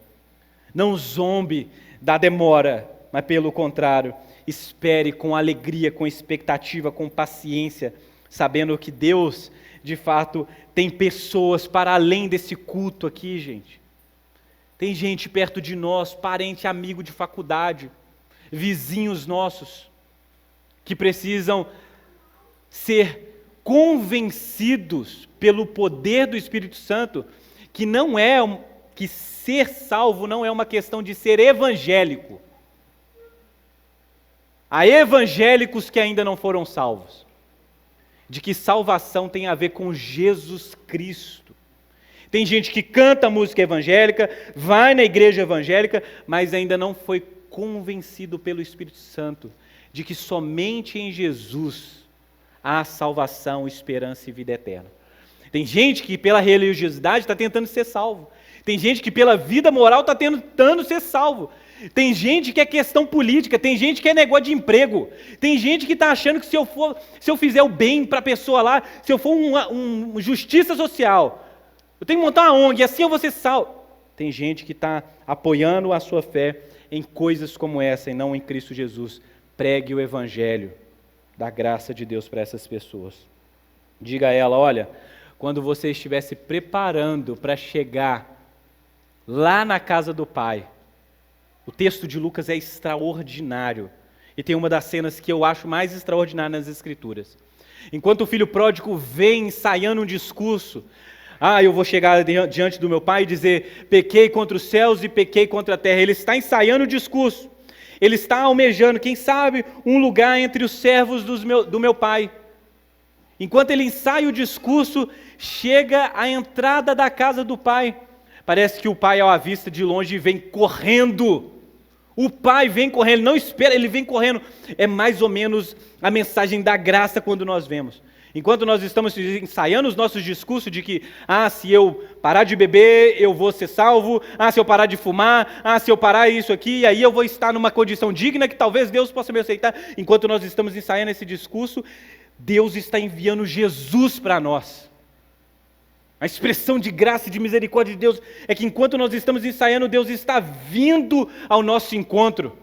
Não zombe da demora, mas pelo contrário, espere com alegria, com expectativa, com paciência, sabendo que Deus, de fato, tem pessoas para além desse culto aqui, gente. Tem gente perto de nós, parente, amigo de faculdade, vizinhos nossos, que precisam ser convencidos pelo poder do Espírito Santo, que ser salvo não é uma questão de ser evangélico. Há evangélicos que ainda não foram salvos, de que salvação tem a ver com Jesus Cristo. Tem gente que canta música evangélica, vai na igreja evangélica, mas ainda não foi convencido pelo Espírito Santo de que somente em Jesus há salvação, esperança e vida eterna. Tem gente que pela religiosidade está tentando ser salvo. Tem gente que pela vida moral está tentando ser salvo. Tem gente que é questão política, tem gente que é negócio de emprego, tem gente que está achando que se eu fizer o bem para a pessoa lá, se eu for um justiça social, eu tenho que montar uma ONG, assim eu vou ser salvo. Tem gente que está apoiando a sua fé em coisas como essa e não em Cristo Jesus. Pregue o Evangelho da graça de Deus para essas pessoas. Diga a ela: olha, quando você estiver se preparando para chegar lá na casa do Pai, o texto de Lucas é extraordinário. E tem uma das cenas que eu acho mais extraordinária nas Escrituras. Enquanto o filho pródigo vem ensaiando um discurso, eu vou chegar diante do meu pai e dizer: pequei contra os céus e pequei contra a terra. Ele está ensaiando o discurso. Ele está almejando, quem sabe, um lugar entre os servos do meu pai. Enquanto ele ensaia o discurso, chega à entrada da casa do pai. Parece que o pai, ao vista de longe, vem correndo. O pai vem correndo, ele não espera, ele vem correndo. É mais ou menos a mensagem da graça quando nós vemos. Enquanto nós estamos ensaiando os nossos discursos de que, se eu parar de beber, eu vou ser salvo, se eu parar de fumar, se eu parar isso aqui, aí eu vou estar numa condição digna que talvez Deus possa me aceitar. Enquanto nós estamos ensaiando esse discurso, Deus está enviando Jesus para nós. A expressão de graça e de misericórdia de Deus é que enquanto nós estamos ensaiando, Deus está vindo ao nosso encontro,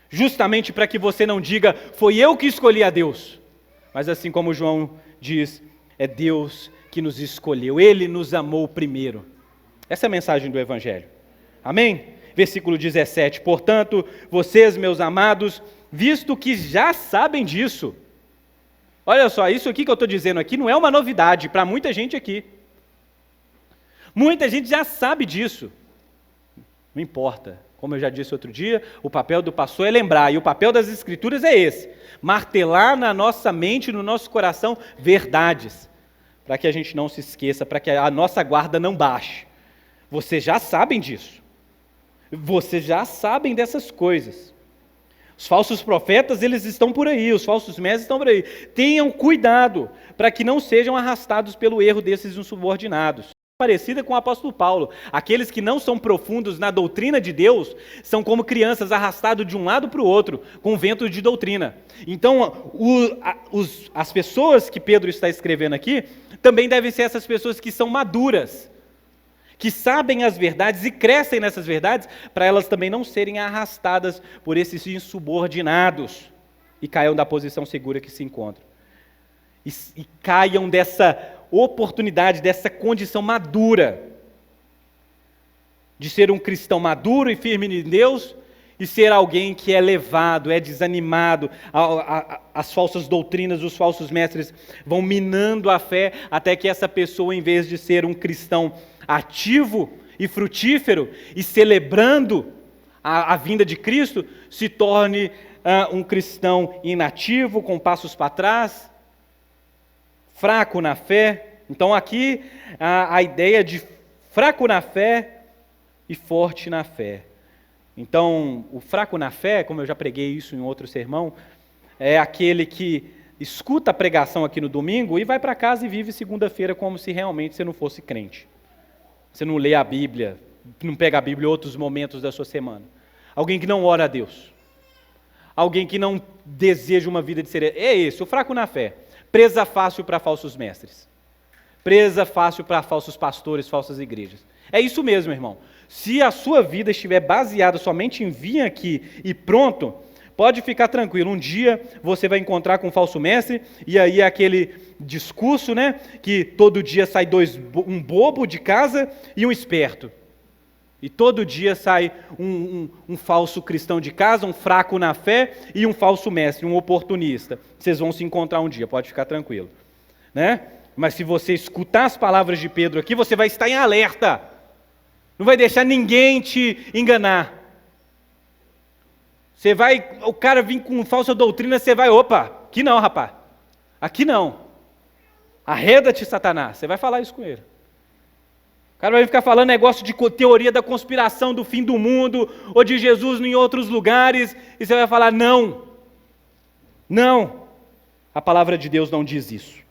justamente para que você não diga, foi eu que escolhi a Deus. Mas assim como João diz, é Deus que nos escolheu, Ele nos amou primeiro. Essa é a mensagem do Evangelho. Amém? Versículo 17, portanto, vocês, meus amados, visto que já sabem disso. Olha só, isso aqui que eu estou dizendo aqui não é uma novidade para muita gente aqui. Muita gente já sabe disso. Não importa. Como eu já disse outro dia, o papel do pastor é lembrar, e o papel das Escrituras é esse: martelar na nossa mente, no nosso coração, verdades, para que a gente não se esqueça, para que a nossa guarda não baixe. Vocês já sabem disso. Vocês já sabem dessas coisas. Os falsos profetas, eles estão por aí, os falsos mestres estão por aí. Tenham cuidado, para que não sejam arrastados pelo erro desses insubordinados. Parecida com o apóstolo Paulo, aqueles que não são profundos na doutrina de Deus, são como crianças arrastados de um lado para o outro, com vento de doutrina. Então, as pessoas que Pedro está escrevendo aqui, também devem ser essas pessoas que são maduras, que sabem as verdades e crescem nessas verdades, para elas também não serem arrastadas por esses insubordinados, e caiam da posição segura que se encontram. E caiam dessa oportunidade, dessa condição madura, de ser um cristão maduro e firme em Deus, e ser alguém que é levado, é desanimado, as falsas doutrinas, os falsos mestres vão minando a fé, até que essa pessoa, em vez de ser um cristão ativo e frutífero, e celebrando a vinda de Cristo, se torne um cristão inativo, com passos para trás, fraco na fé. Então aqui a ideia de fraco na fé e forte na fé. Então o fraco na fé, como eu já preguei isso em outro sermão, é aquele que escuta a pregação aqui no domingo e vai para casa e vive segunda-feira como se realmente você não fosse crente. Você não lê a Bíblia, não pega a Bíblia em outros momentos da sua semana. Alguém que não ora a Deus. Alguém que não deseja uma vida de ser. É esse, o fraco na fé. Presa fácil para falsos mestres. Presa fácil para falsos pastores, falsas igrejas. É isso mesmo, irmão. Se a sua vida estiver baseada somente em vir aqui e pronto, pode ficar tranquilo. Um dia você vai encontrar com um falso mestre, e aí é aquele discurso, né? Que todo dia sai um bobo de casa e um esperto. E todo dia sai um falso cristão de casa, um fraco na fé e um falso mestre, um oportunista. Vocês vão se encontrar um dia, pode ficar tranquilo. Né? Mas se você escutar as palavras de Pedro aqui, você vai estar em alerta. Não vai deixar ninguém te enganar. O cara vir com falsa doutrina, você vai, opa, aqui não, rapaz. Aqui não. Arreda-te, Satanás. Você vai falar isso com ele. O cara vai ficar falando negócio de teoria da conspiração do fim do mundo, ou de Jesus em outros lugares, e você vai falar, não. Não. A palavra de Deus não diz isso.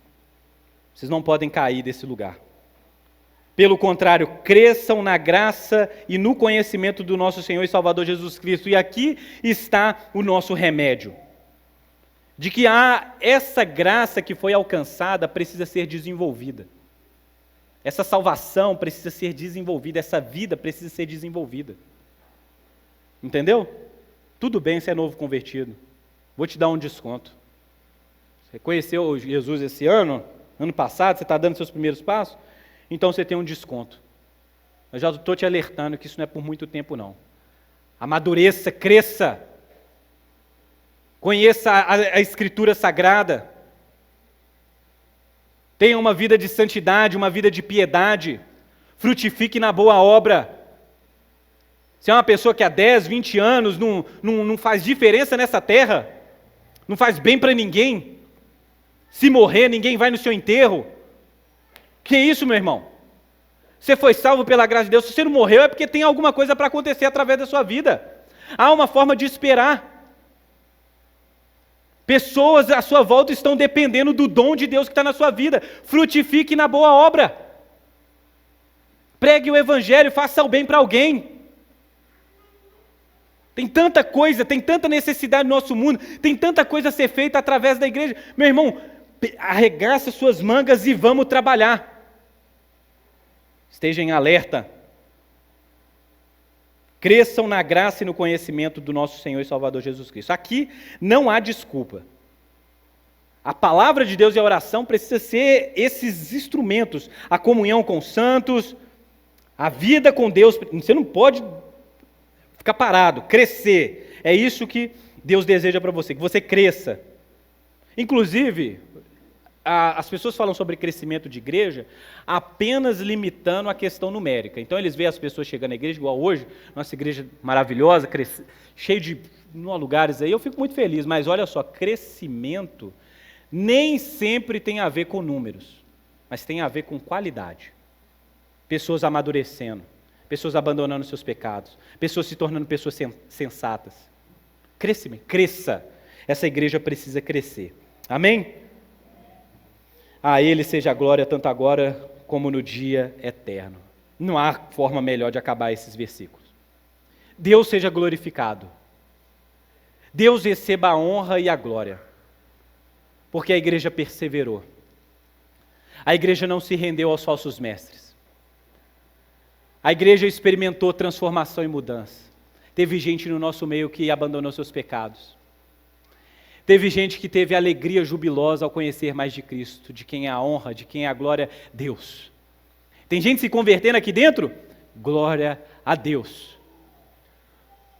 Vocês não podem cair desse lugar. Pelo contrário, cresçam na graça e no conhecimento do nosso Senhor e Salvador Jesus Cristo. E aqui está o nosso remédio. De que essa graça que foi alcançada precisa ser desenvolvida. Essa salvação precisa ser desenvolvida, essa vida precisa ser desenvolvida. Entendeu? Tudo bem, você é novo convertido. Vou te dar um desconto. Você conheceu Jesus esse ano passado, você está dando seus primeiros passos? Então você tem um desconto. Eu já estou te alertando que isso não é por muito tempo, não. Amadureça, cresça. Conheça a Escritura Sagrada. Tenha uma vida de santidade, uma vida de piedade. Frutifique na boa obra. Se é uma pessoa que há 10, 20 anos não faz diferença nessa terra, não faz bem para ninguém, se morrer, ninguém vai no seu enterro. Que isso, meu irmão? Você foi salvo pela graça de Deus. Se você não morreu, é porque tem alguma coisa para acontecer através da sua vida. Há uma forma de esperar. Pessoas à sua volta estão dependendo do dom de Deus que está na sua vida. Frutifique na boa obra. Pregue o evangelho, faça o bem para alguém. Tem tanta coisa, tem tanta necessidade no nosso mundo, tem tanta coisa a ser feita através da igreja. Meu irmão, arregaça suas mangas e vamos trabalhar. Esteja em alerta. Cresçam na graça e no conhecimento do nosso Senhor e Salvador Jesus Cristo. Aqui não há desculpa. A palavra de Deus e a oração precisa ser esses instrumentos. A comunhão com os santos, a vida com Deus. Você não pode ficar parado, crescer. É isso que Deus deseja para você, que você cresça. Inclusive, as pessoas falam sobre crescimento de igreja apenas limitando a questão numérica. Então eles veem as pessoas chegando à igreja, igual hoje, nossa igreja maravilhosa, cheia de lugares aí, eu fico muito feliz, mas olha só, crescimento nem sempre tem a ver com números, mas tem a ver com qualidade. Pessoas amadurecendo, pessoas abandonando seus pecados, pessoas se tornando pessoas sensatas. Crescimento, cresça. Essa igreja precisa crescer. Amém? A Ele seja a glória tanto agora como no dia eterno. Não há forma melhor de acabar esses versículos. Deus seja glorificado. Deus receba a honra e a glória. Porque a igreja perseverou. A igreja não se rendeu aos falsos mestres. A igreja experimentou transformação e mudança. Teve gente no nosso meio que abandonou seus pecados. Teve gente que teve alegria jubilosa ao conhecer mais de Cristo, de quem é a honra, de quem é a glória, Deus. Tem gente se convertendo aqui dentro? Glória a Deus.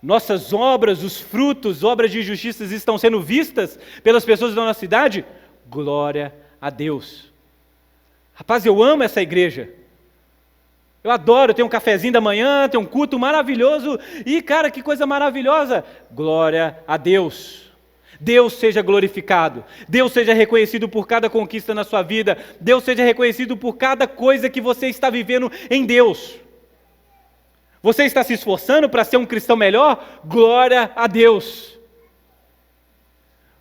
Nossas obras, os frutos, obras de justiça estão sendo vistas pelas pessoas da nossa cidade? Glória a Deus. Rapaz, eu amo essa igreja. Eu adoro, tem um cafezinho da manhã, tem um culto maravilhoso, e cara, que coisa maravilhosa. Glória a Deus. Deus seja glorificado, Deus seja reconhecido por cada conquista na sua vida, Deus seja reconhecido por cada coisa que você está vivendo em Deus. Você está se esforçando para ser um cristão melhor? Glória a Deus.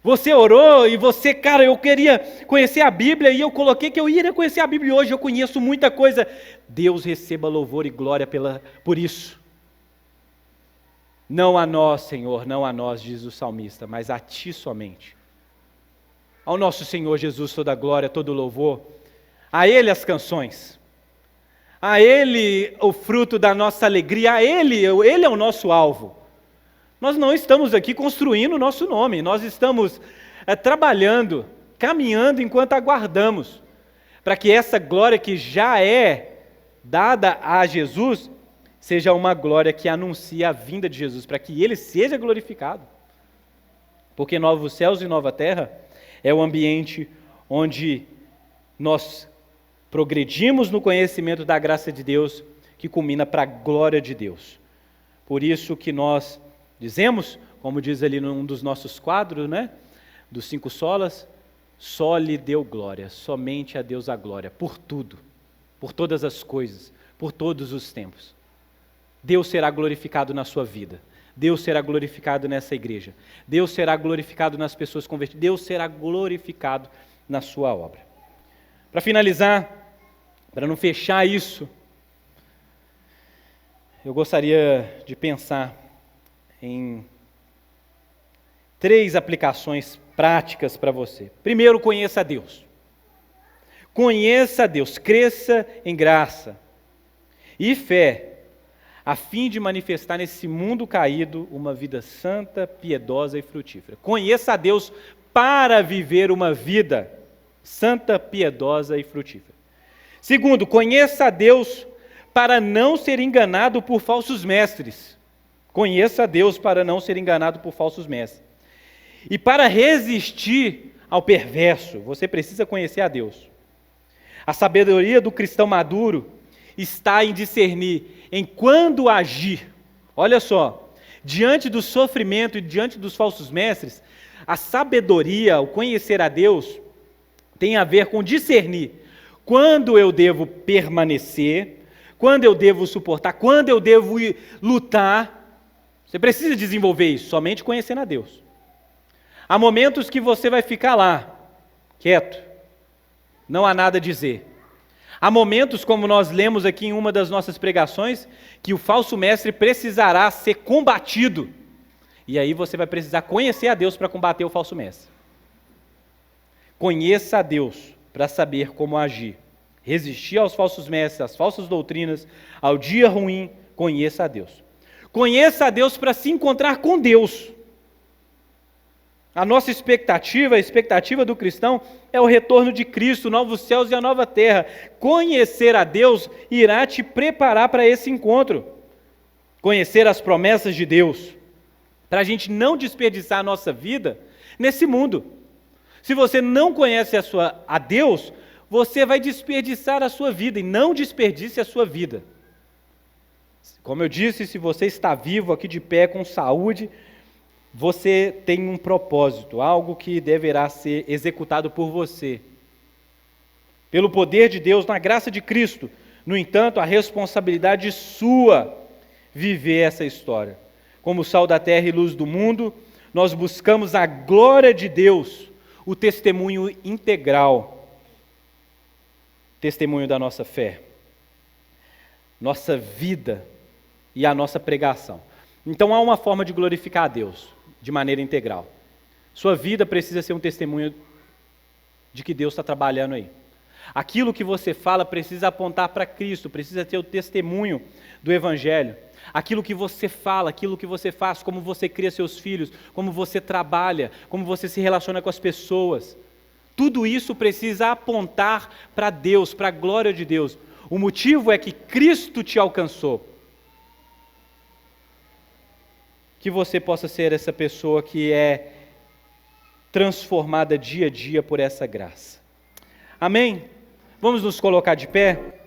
Você orou e você, cara, eu queria conhecer a Bíblia e eu coloquei que eu iria conhecer a Bíblia e hoje eu conheço muita coisa. Deus receba louvor e glória por isso. Não a nós, Senhor, não a nós, diz o salmista, mas a Ti somente. Ao nosso Senhor Jesus toda a glória, todo o louvor. A Ele as canções. A Ele o fruto da nossa alegria. A Ele é o nosso alvo. Nós não estamos aqui construindo o nosso nome. Nós estamos trabalhando, caminhando enquanto aguardamos. Para que essa glória que já é dada a Jesus seja uma glória que anuncia a vinda de Jesus, para que Ele seja glorificado. Porque novos céus e nova terra é o ambiente onde nós progredimos no conhecimento da graça de Deus, que culmina para a glória de Deus. Por isso que nós dizemos, como diz ali num dos nossos quadros, né, dos 5 solas, só lhe deu glória, somente a Deus a glória, por tudo, por todas as coisas, por todos os tempos. Deus será glorificado na sua vida. Deus será glorificado nessa igreja. Deus será glorificado nas pessoas convertidas. Deus será glorificado na sua obra. Para finalizar, para não fechar isso, eu gostaria de pensar em 3 aplicações práticas para você. Primeiro, conheça a Deus. Conheça a Deus, cresça em graça e fé, a fim de manifestar nesse mundo caído uma vida santa, piedosa e frutífera. Conheça a Deus para viver uma vida santa, piedosa e frutífera. Segundo, conheça a Deus para não ser enganado por falsos mestres. Conheça a Deus para não ser enganado por falsos mestres. E para resistir ao perverso, você precisa conhecer a Deus. A sabedoria do cristão maduro está em discernir em quando agir. Olha só, diante do sofrimento e diante dos falsos mestres, a sabedoria, o conhecer a Deus, tem a ver com discernir quando eu devo permanecer, quando eu devo suportar, quando eu devo lutar. Você precisa desenvolver isso, somente conhecendo a Deus. Há momentos que você vai ficar lá, quieto, não há nada a dizer. Há momentos, como nós lemos aqui em uma das nossas pregações, que o falso mestre precisará ser combatido. E aí você vai precisar conhecer a Deus para combater o falso mestre. Conheça a Deus para saber como agir. Resistir aos falsos mestres, às falsas doutrinas, ao dia ruim, conheça a Deus. Conheça a Deus para se encontrar com Deus. A nossa expectativa, a expectativa do cristão, é o retorno de Cristo, novos céus e a nova terra. Conhecer a Deus irá te preparar para esse encontro. Conhecer as promessas de Deus, para a gente não desperdiçar a nossa vida nesse mundo. Se você não conhece a Deus, você vai desperdiçar a sua vida, e não desperdice a sua vida. Como eu disse, se você está vivo aqui de pé, com saúde, você tem um propósito, algo que deverá ser executado por você. Pelo poder de Deus, na graça de Cristo. No entanto, a responsabilidade sua viver essa história. Como sal da terra e luz do mundo, nós buscamos a glória de Deus, o testemunho integral, testemunho da nossa fé, nossa vida e a nossa pregação. Então há uma forma de glorificar a Deus de maneira integral. Sua vida precisa ser um testemunho de que Deus está trabalhando aí. Aquilo que você fala precisa apontar para Cristo, precisa ter o testemunho do Evangelho. Aquilo que você fala, aquilo que você faz, como você cria seus filhos, como você trabalha, como você se relaciona com as pessoas. Tudo isso precisa apontar para Deus, para a glória de Deus. O motivo é que Cristo te alcançou. Que você possa ser essa pessoa que é transformada dia a dia por essa graça. Amém? Vamos nos colocar de pé?